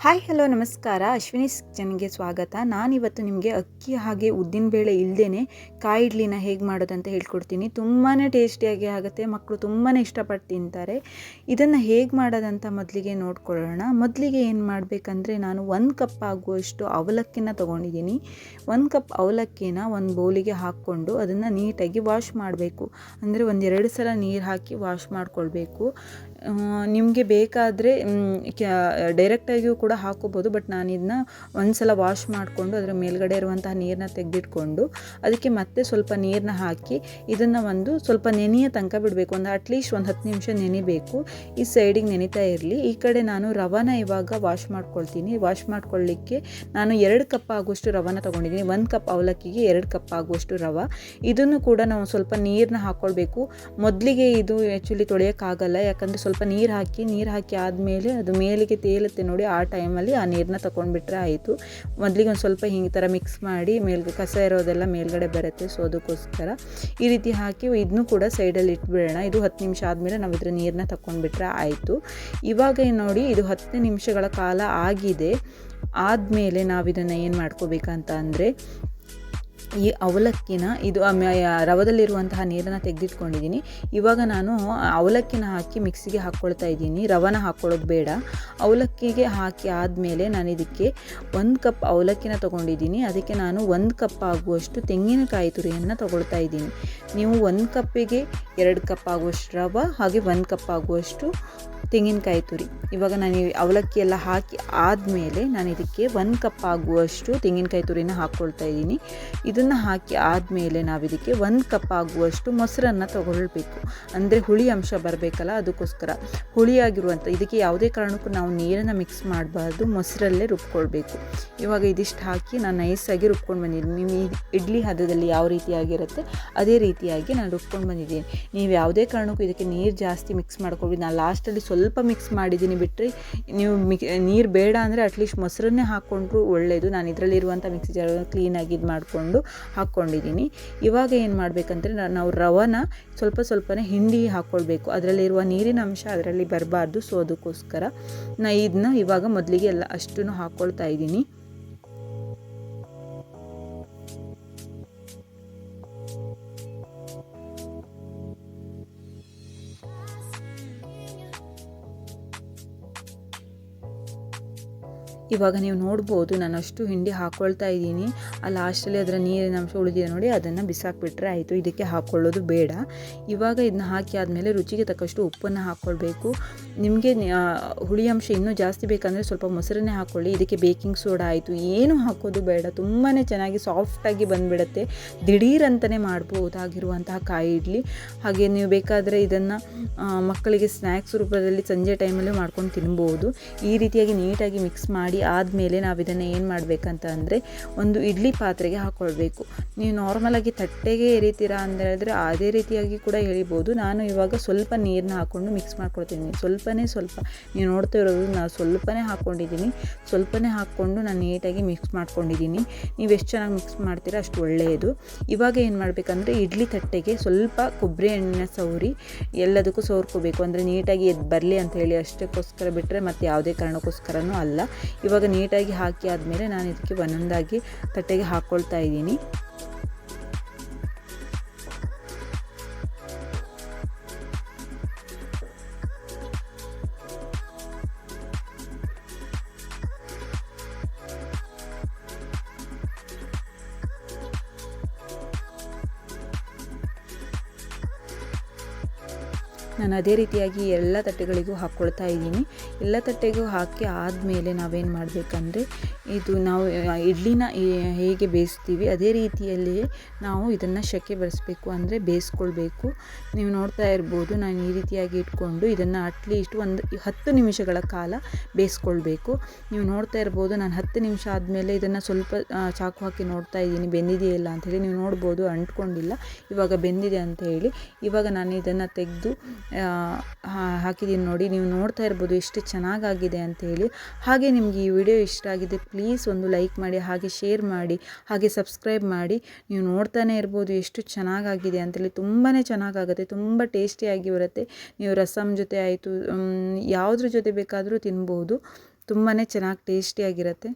Hi hello ನಮಸ್ಕಾರ. ಅಶ್ವಿನೀಸ್ ಕಿಚನ್ಗೆ ಸ್ವಾಗತ. ನಾನಿವತ್ತು ನಿಮಗೆ ಅಕ್ಕಿ ಹಾಗೆ ಉದ್ದಿನಬೇಳೆ ಇಲ್ಲದೇ ಕಾಯಿ ಇಡ್ಲಿನ ಹೇಗೆ ಮಾಡೋದಂತ ಹೇಳ್ಕೊಡ್ತೀನಿ. ತುಂಬಾ ಟೇಸ್ಟಿಯಾಗಿ ಆಗುತ್ತೆ, ಮಕ್ಕಳು ತುಂಬಾ ಇಷ್ಟಪಟ್ಟು ತಿಂತಾರೆ. ಇದನ್ನು ಹೇಗೆ ಮಾಡೋದಂತ ಮೊದಲಿಗೆ ನೋಡ್ಕೊಳ್ಳೋಣ. ಮೊದಲಿಗೆ ಏನು ಮಾಡಬೇಕಂದ್ರೆ, ನಾನು 1 ಕಪ್ ಆಗುವಷ್ಟು ಅವಲಕ್ಕಿನ ತೊಗೊಂಡಿದ್ದೀನಿ. 1 ಕಪ್ ಅವಲಕ್ಕಿನ ಒಂದು ಬೌಲಿಗೆ ಹಾಕ್ಕೊಂಡು ಅದನ್ನು ನೀಟಾಗಿ ವಾಶ್ ಮಾಡಬೇಕು. ಅಂದರೆ 1-2 ಸಲ ನೀರು ಹಾಕಿ ವಾಶ್ ಮಾಡಿಕೊಳ್ಬೇಕು. ನಿಮಗೆ ಬೇಕಾದರೆ ಡೈರೆಕ್ಟಾಗಿಯೂ ಕೂಡ ಹಾಕೋಬೋದು, ಬಟ್ ನಾನು ಇದನ್ನ ಒಂದು ಸಲ ವಾಶ್ ಮಾಡಿಕೊಂಡು ಅದರ ಮೇಲ್ಗಡೆ ಇರುವಂತಹ ನೀರನ್ನ ತೆಗೆದಿಟ್ಕೊಂಡು ಅದಕ್ಕೆ ಮತ್ತೆ ಸ್ವಲ್ಪ ನೀರನ್ನ ಹಾಕಿ ಇದನ್ನು ಸ್ವಲ್ಪ ನೆನೆಯ ತನಕ ಬಿಡಬೇಕು. ಅಟ್ಲೀಸ್ಟ್ 10 ನಿಮಿಷ ನೆನಿಬೇಕು. ಈ ಸೈಡಿಗೆ ನೆನಿತಾ ಇರಲಿ. ಈ ಕಡೆ ನಾನು ರವಾನ ಇವಾಗ ವಾಶ್ ಮಾಡ್ಕೊಳ್ತೀನಿ. ವಾಶ್ ಮಾಡ್ಕೊಳ್ಳಿಕ್ಕೆ ನಾನು 2 ಕಪ್ ಆಗುವಷ್ಟು ರವಾನ ತೊಗೊಂಡಿದ್ದೀನಿ. 1 ಕಪ್ ಅವಲಕ್ಕಿಗೆ 2 ಕಪ್ ಆಗುವಷ್ಟು ರವೆ. ಇದನ್ನು ಕೂಡ ನಾವು ಸ್ವಲ್ಪ ನೀರನ್ನ ಹಾಕ್ಕೊಳ್ಬೇಕು. ಮೊದಲಿಗೆ ಇದು ಆ್ಯಕ್ಚುಲಿ ತೊಳೆಯೋಕ್ಕಾಗಲ್ಲ, ಯಾಕಂದರೆ ಸ್ವಲ್ಪ ನೀರು ಹಾಕಿ ಆದಮೇಲೆ ಅದು ಮೇಲಿಗೆ ತೇಲುತ್ತೆ ನೋಡಿ. ಆ ಟೈಮಲ್ಲಿ ಆ ನೀರನ್ನ ತೊಗೊಂಡ್ಬಿಟ್ರೆ ಆಯಿತು. ಮೊದಲಿಗೆ ಒಂದು ಸ್ವಲ್ಪ ಹಿಂಗೆ ಥರ ಮಿಕ್ಸ್ ಮಾಡಿ ಕಸ ಇರೋದೆಲ್ಲ ಮೇಲ್ಗಡೆ ಬರುತ್ತೆ. ಸೊ ಅದಕ್ಕೋಸ್ಕರ ಈ ರೀತಿ ಹಾಕಿ ಇದನ್ನು ಕೂಡ ಸೈಡಲ್ಲಿ ಇಟ್ಬಿಡೋಣ. ಇದು 10 ನಿಮಿಷ ಆದಮೇಲೆ ನಾವು ಇದರ ನೀರನ್ನ ತಗೊಂಡ್ಬಿಟ್ರೆ ಆಯಿತು. ಇವಾಗ ನೋಡಿ, ಇದು 10 ನಿಮಿಷಗಳ ಕಾಲ ಆಗಿದೆ. ಆದಮೇಲೆ ನಾವು ಇದನ್ನು ಏನು ಮಾಡ್ಕೋಬೇಕಂತ ಅಂದರೆ, ಈ ಅವಲಕ್ಕಿನ ರವದಲ್ಲಿರುವಂತಹ ನೀರನ್ನು ತೆಗೆದಿಟ್ಕೊಂಡಿದ್ದೀನಿ. ಇವಾಗ ನಾನು ಅವಲಕ್ಕಿನ ಹಾಕಿ ಮಿಕ್ಸಿಗೆ ಹಾಕ್ಕೊಳ್ತಾ ಇದ್ದೀನಿ. ರವನ ಹಾಕ್ಕೊಳ್ಳೋದು ಬೇಡ. ಅವಲಕ್ಕಿಗೆ ಹಾಕಿ ಆದಮೇಲೆ ನಾನು ಇದಕ್ಕೆ 1 ಕಪ್ ಅವಲಕ್ಕಿನ ತೊಗೊಂಡಿದ್ದೀನಿ. ಅದಕ್ಕೆ ನಾನು 1 ಕಪ್ ಆಗುವಷ್ಟು ತೆಂಗಿನಕಾಯಿ ತುರಿಯನ್ನು ತೊಗೊಳ್ತಾ ಇದ್ದೀನಿ. ನೀವು 1 ಕಪ್ಪಿಗೆ 2 ಕಪ್ ಆಗುವಷ್ಟು ರವೆ ಹಾಗೆ 1 ಕಪ್ ಆಗುವಷ್ಟು ತೆಂಗಿನಕಾಯಿ ತುರಿ. ಇವಾಗ ನಾನು ಅವಲಕ್ಕಿ ಎಲ್ಲ ಹಾಕಿ ಆದಮೇಲೆ ನಾನು ಇದಕ್ಕೆ 1 ಕಪ್ ಆಗುವಷ್ಟು ತೆಂಗಿನಕಾಯಿ ತುರಿನ ಹಾಕ್ಕೊಳ್ತಾ ಇದ್ದೀನಿ. ಇದನ್ನು ಹಾಕಿ ಆದಮೇಲೆ ನಾವು ಇದಕ್ಕೆ 1 ಕಪ್ ಆಗುವಷ್ಟು ಮೊಸರನ್ನು ತೊಗೊಳ್ಬೇಕು. ಅಂದರೆ ಹುಳಿ ಅಂಶ ಬರಬೇಕಲ್ಲ, ಅದಕ್ಕೋಸ್ಕರ ಹುಳಿಯಾಗಿರುವಂಥ ಇದಕ್ಕೆ ಯಾವುದೇ ಕಾರಣಕ್ಕೂ ನಾವು ನೀರನ್ನು ಮಿಕ್ಸ್ ಮಾಡಬಾರ್ದು, ಮೊಸರಲ್ಲೇ ರುಬ್ಕೊಳ್ಬೇಕು. ಇವಾಗ ಇದಿಷ್ಟು ಹಾಕಿ ನಾನು ನೈಸಾಗಿ ರುಬ್ಕೊಂಡು ಬಂದಿದ್ದೀನಿ. ನೀವು ಇಡ್ಲಿ ಹದದಲ್ಲಿ ಯಾವ ರೀತಿಯಾಗಿರುತ್ತೆ ಅದೇ ರೀತಿಯಾಗಿ ನಾನು ರುಬ್ಕೊಂಡು ಬಂದಿದ್ದೀನಿ. ನೀವು ಯಾವುದೇ ಕಾರಣಕ್ಕೂ ಇದಕ್ಕೆ ನೀರು ಜಾಸ್ತಿ ಮಿಕ್ಸ್ ಮಾಡ್ಕೊಳ್ಬಿಟ್ಟು, ನಾನು ಲಾಸ್ಟಲ್ಲಿ ಸ್ವಲ್ಪ ಮಿಕ್ಸ್ ಮಾಡಿದ್ದೀನಿ ಬಿಟ್ಟರೆ, ನೀವು ನೀರು ಬೇಡ ಅಂದರೆ ಅಟ್ಲೀಸ್ಟ್ ಮೊಸರನ್ನೇ ಹಾಕ್ಕೊಂಡ್ರು ಒಳ್ಳೆಯದು. ನಾನು ಇದರಲ್ಲಿರುವಂಥ ಮಿಕ್ಸಿ ಜಾರನ್ನು ಕ್ಲೀನಾಗಿ ಇದು ಮಾಡಿಕೊಂಡು ಹಾಕ್ಕೊಂಡಿದ್ದೀನಿ. ಇವಾಗ ಏನು ಮಾಡಬೇಕಂದ್ರೆ, ನಾವು ರವನ ಸ್ವಲ್ಪನೇ ಹಿಂಡಿ ಹಾಕ್ಕೊಳ್ಬೇಕು. ಅದರಲ್ಲಿರುವ ನೀರಿನ ಅಂಶ ಅದರಲ್ಲಿ ಬರಬಾರ್ದು. ಸೊ ಅದಕ್ಕೋಸ್ಕರ ನಾನು ಇದನ್ನ ಇವಾಗ ಮೊದಲಿಗೆ ಎಲ್ಲ ಅಷ್ಟನ್ನು ಹಾಕ್ಕೊಳ್ತಾ ಇದ್ದೀನಿ. ಇವಾಗ ನೀವು ನೋಡ್ಬೋದು, ನಾನು ಅಷ್ಟು ಹಿಂಡಿ ಹಾಕ್ಕೊಳ್ತಾ ಇದ್ದೀನಿ. ಆ ಲಾಸ್ಟಲ್ಲಿ ಅದರ ನೀರಿನ ಅಂಶ ಉಳಿದಿದೆ ನೋಡಿ, ಅದನ್ನು ಬಿಸಾಕ್ಬಿಟ್ರೆ ಆಯಿತು. ಇದಕ್ಕೆ ಹಾಕ್ಕೊಳ್ಳೋದು ಬೇಡ. ಇವಾಗ ಇದನ್ನ ಹಾಕಿ ಆದಮೇಲೆ ರುಚಿಗೆ ತಕ್ಕಷ್ಟು ಉಪ್ಪನ್ನು ಹಾಕ್ಕೊಳ್ಬೇಕು. ನಿಮಗೆ ಹುಳಿ ಅಂಶ ಇನ್ನೂ ಜಾಸ್ತಿ ಬೇಕಂದರೆ ಸ್ವಲ್ಪ ಮೊಸರನ್ನೇ ಹಾಕ್ಕೊಳ್ಳಿ. ಇದಕ್ಕೆ ಬೇಕಿಂಗ್ ಸೋಡಾ ಆಯಿತು ಏನು ಹಾಕೋದು ಬೇಡ. ತುಂಬಾ ಚೆನ್ನಾಗಿ ಸಾಫ್ಟಾಗಿ ಬಂದುಬಿಡುತ್ತೆ. ದಿಢೀರಂತಲೇ ಮಾಡ್ಬೋದಾಗಿರುವಂತಹ ಕಾಯಿ ಇಡ್ಲಿ. ಹಾಗೆ ನೀವು ಬೇಕಾದರೆ ಇದನ್ನು ಮಕ್ಕಳಿಗೆ ಸ್ನ್ಯಾಕ್ಸ್ ರೂಪದಲ್ಲಿ ಸಂಜೆ ಟೈಮಲ್ಲಿ ಮಾಡ್ಕೊಂಡು ತಿನ್ಬೋದು. ಈ ರೀತಿಯಾಗಿ ನೀಟಾಗಿ ಮಿಕ್ಸ್ ಮಾಡಿ ಆದಮೇಲೆ ನಾವು ಇದನ್ನು ಏನು ಮಾಡಬೇಕಂತ ಅಂದರೆ, ಒಂದು ಇಡ್ಲಿ ಪಾತ್ರೆಗೆ ಹಾಕ್ಕೊಳ್ಬೇಕು. ನೀವು ನಾರ್ಮಲಾಗಿ ತಟ್ಟೆಗೆ ಎರಿತೀರಾ ಅಂತ ಹೇಳಿದ್ರೆ ಅದೇ ರೀತಿಯಾಗಿ ಕೂಡ ಎರಿಬೋದು. ನಾನು ಇವಾಗ ಸ್ವಲ್ಪ ನೀರನ್ನ ಹಾಕ್ಕೊಂಡು ಮಿಕ್ಸ್ ಮಾಡ್ಕೊಳ್ತೀನಿ. ಸ್ವಲ್ಪ ನೀವು ನೋಡ್ತಾ ಇರೋದು, ನಾನು ಸ್ವಲ್ಪನೇ ಹಾಕ್ಕೊಂಡಿದ್ದೀನಿ. ಸ್ವಲ್ಪನೇ ಹಾಕ್ಕೊಂಡು ನಾನು ನೀಟಾಗಿ ಮಿಕ್ಸ್ ಮಾಡ್ಕೊಂಡಿದ್ದೀನಿ. ನೀವು ಎಷ್ಟು ಚೆನ್ನಾಗಿ ಮಿಕ್ಸ್ ಮಾಡ್ತೀರಾ ಅಷ್ಟು ಒಳ್ಳೆಯದು. ಇವಾಗ ಏನು ಮಾಡಬೇಕಂದ್ರೆ, ಇಡ್ಲಿ ತಟ್ಟೆಗೆ ಸ್ವಲ್ಪ ಕೊಬ್ಬರಿ ಎಣ್ಣೆನ ಸವರಿ ಎಲ್ಲದಕ್ಕೂ ಸವರ್ಕೋಬೇಕು. ಅಂದರೆ ನೀಟಾಗಿ ಎದ್ದು ಬರಲಿ ಅಂತ ಹೇಳಿ ಅಷ್ಟಕ್ಕೋಸ್ಕರ ಬಿಟ್ಟರೆ ಮತ್ತು ಯಾವುದೇ ಕಾರಣಕ್ಕೋಸ್ಕರನೂ ಅಲ್ಲ. ಇವಾಗ ನೀಟಾಗಿ ಹಾಕಿ ಆದಮೇಲೆ ನಾನು ಇದಕ್ಕೆ ಒಂದೊಂದಾಗಿ ತಟ್ಟೆಗೆ ಹಾಕ್ಕೊಳ್ತಾ ಇದ್ದೀನಿ. ನಾನು ಅದೇ ರೀತಿಯಾಗಿ ಎಲ್ಲ ತಟ್ಟೆಗಳಿಗೂ ಹಾಕ್ಕೊಳ್ತಾ ಇದ್ದೀನಿ. ಎಲ್ಲ ತಟ್ಟೆಗೂ ಹಾಕಿ ಆದಮೇಲೆ ನಾವೇನು ಮಾಡಬೇಕಂದ್ರೆ, ಇದು ನಾವು ಇಡ್ಲಿನ ಹೇಗೆ ಬೇಯಿಸ್ತೀವಿ ಅದೇ ರೀತಿಯಲ್ಲಿಯೇ ನಾವು ಇದನ್ನು ಶೆಕೆ ಬರೆಸಬೇಕು, ಅಂದರೆ ಬೇಯಿಸ್ಕೊಳ್ಬೇಕು. ನೀವು ನೋಡ್ತಾ ಇರ್ಬೋದು, ನಾನು ಈ ರೀತಿಯಾಗಿ ಇಟ್ಕೊಂಡು ಇದನ್ನು ಅಟ್ಲೀಸ್ಟ್ ಒಂದು 10 ನಿಮಿಷಗಳ ಕಾಲ ಬೇಯಿಸ್ಕೊಳ್ಬೇಕು. ನೀವು ನೋಡ್ತಾ ಇರ್ಬೋದು, ನಾನು 10 ನಿಮಿಷ ಆದಮೇಲೆ ಇದನ್ನು ಸ್ವಲ್ಪ ಚಾಕು ಹಾಕಿ ನೋಡ್ತಾ ಇದ್ದೀನಿ ಬೆಂದಿದೆಯಲ್ಲ ಅಂಥೇಳಿ. ನೀವು ನೋಡ್ಬೋದು ಅಂಟ್ಕೊಂಡಿಲ್ಲ. ಇವಾಗ ಬೆಂದಿದೆ ಅಂತ ಹೇಳಿ. ಇವಾಗ ನಾನು ಇದನ್ನು ತೆಗೆದು ಹಾಕಿದ್ದೀನಿ ನೋಡಿ. ನೀವು ನೋಡ್ತಾ ಇರ್ಬೋದು ಎಷ್ಟು ಚೆನ್ನಾಗಾಗಿದೆ ಅಂಥೇಳಿ. ಹಾಗೆ ನಿಮಗೆ ಈ ವಿಡಿಯೋ ಇಷ್ಟ ಆಗಿದೆ ಪ್ಲೀಸ್ ಒಂದು ಲೈಕ್ ಮಾಡಿ, ಹಾಗೆ ಶೇರ್ ಮಾಡಿ, ಹಾಗೆ ಸಬ್ಸ್ಕ್ರೈಬ್ ಮಾಡಿ. ನೀವು ನೋಡ್ತಾನೆ ಇರ್ಬೋದು ಎಷ್ಟು ಚೆನ್ನಾಗಾಗಿದೆ ಅಂತೇಳಿ. ತುಂಬಾ ಚೆನ್ನಾಗಾಗುತ್ತೆ, ತುಂಬ ಟೇಸ್ಟಿಯಾಗಿ ಬರುತ್ತೆ. ನೀವು ರಸಮ್ ಜೊತೆ ಆಯಿತು, ಯಾವುದ್ರ ಜೊತೆ ಬೇಕಾದರೂ ತಿನ್ಬೋದು. ತುಂಬಾ ಚೆನ್ನಾಗಿ ಟೇಸ್ಟಿಯಾಗಿರುತ್ತೆ.